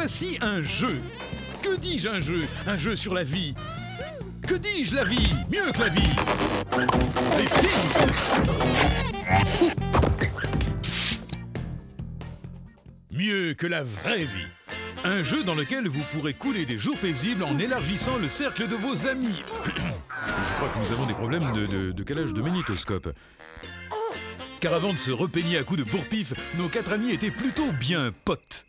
Voici un jeu. Que dis-je un jeu? Un jeu sur la vie. Que dis-je la vie? Mieux que la vie. Les Sims. Mieux que la vraie vie. Un jeu dans lequel vous pourrez couler des jours paisibles en élargissant le cercle de vos amis. Je crois que nous avons des problèmes de calage de magnétoscope. Car avant de se repeigner à coups de bourre-pif, nos 4 amis étaient plutôt bien potes.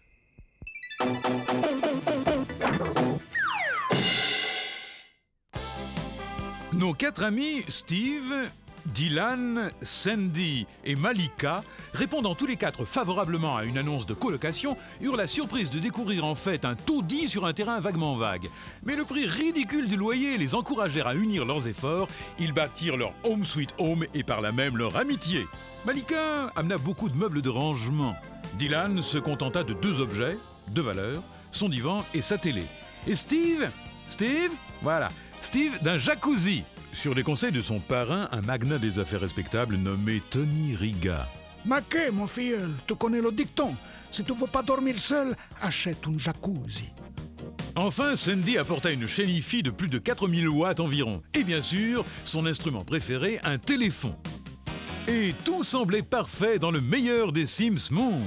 Nos 4 amis, Steve, Dylan, Sandy et Malika, répondant tous les 4 favorablement à une annonce de colocation, eurent la surprise de découvrir en fait un taudis sur un terrain vaguement vague. Mais le prix ridicule du loyer les encouragèrent à unir leurs efforts, ils bâtirent leur home sweet home et par là même leur amitié. Malika amena beaucoup de meubles de rangement. Dylan se contenta de 2 objets, de valeur, son divan et sa télé. Et Steve, voilà, Steve d'un jacuzzi, sur les conseils de son parrain, un magnat des affaires respectables nommé Tony Riga. Maquet, mon filleul, tu connais le dicton. Si tu ne veux pas dormir seul, achète un jacuzzi. Enfin, Sandy apporta une chaîne hi-fi de plus de 4000 watts environ. Et bien sûr, son instrument préféré, un téléphone. Et tout semblait parfait dans le meilleur des Sims monde.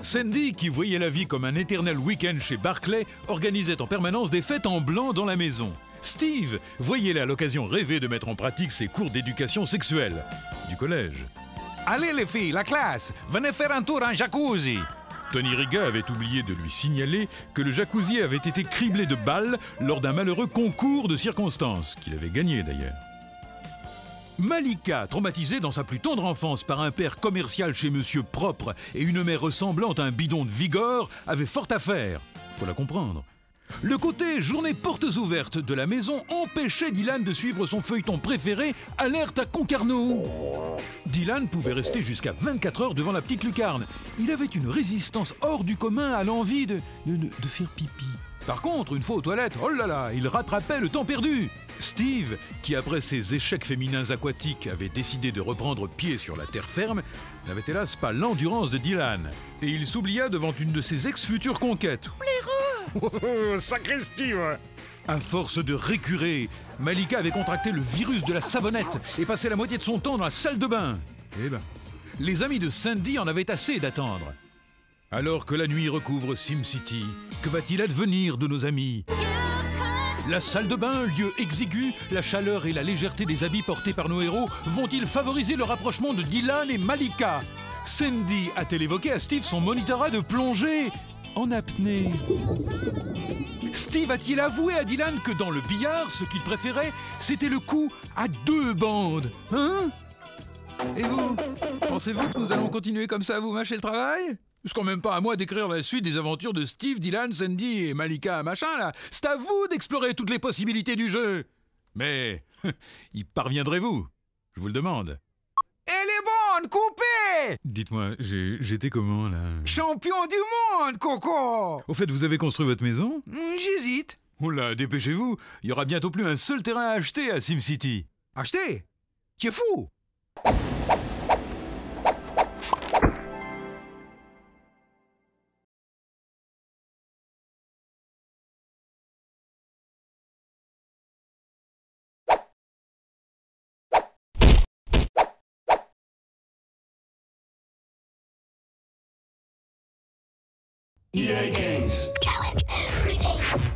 Sandy, qui voyait la vie comme un éternel week-end chez Barclay, organisait en permanence des fêtes en blanc dans la maison. Steve voyait là l'occasion rêvée de mettre en pratique ses cours d'éducation sexuelle du collège. Allez les filles, la classe, venez faire un tour en jacuzzi. Tony Riga avait oublié de lui signaler que le jacuzzi avait été criblé de balles lors d'un malheureux concours de circonstances, qu'il avait gagné d'ailleurs. Malika, traumatisée dans sa plus tendre enfance par un père commercial chez Monsieur Propre et une mère ressemblant à un bidon de Vigor, avait fort à faire. Faut la comprendre. Le côté journée portes ouvertes de la maison empêchait Dylan de suivre son feuilleton préféré, Alerte à Concarneau. Dylan pouvait rester jusqu'à 24 heures devant la petite lucarne. Il avait une résistance hors du commun à l'envie de faire pipi. Par contre, une fois aux toilettes, oh là là, il rattrapait le temps perdu. Steve, qui après ses échecs féminins aquatiques avait décidé de reprendre pied sur la terre ferme, n'avait hélas pas l'endurance de Dylan. Et il s'oublia devant une de ses ex-futures conquêtes. Sacré Steve! À force de récurer, Malika avait contracté le virus de la savonnette et passé la moitié de son temps dans la salle de bain. Eh ben, les amis de Sandy en avaient assez d'attendre. Alors que la nuit recouvre SimCity, que va-t-il advenir de nos amis? La salle de bain, lieu exigu, la chaleur et la légèreté des habits portés par nos héros vont-ils favoriser le rapprochement de Dylan et Malika? Sandy a-t-elle évoqué à Steve son monitorat de plongée en apnée? Steve a-t-il avoué à Dylan que dans le billard, ce qu'il préférait, c'était le coup à 2 bandes? Hein? Et vous? Pensez-vous que nous allons continuer comme ça à vous mâcher le travail? C'est quand même pas à moi d'écrire la suite des aventures de Steve, Dylan, Sandy et Malika machin là. C'est à vous d'explorer toutes les possibilités du jeu. Mais y parviendrez-vous? Je vous le demande. Elle est bonne, coupée! Dites-moi, j'étais comment là? Champion du monde, Coco! Au fait, vous avez construit votre maison? J'hésite. Oh là, dépêchez-vous. Il y aura bientôt plus un seul terrain à acheter à SimCity. Acheter? Tu es fou! EA Games. Challenge everything.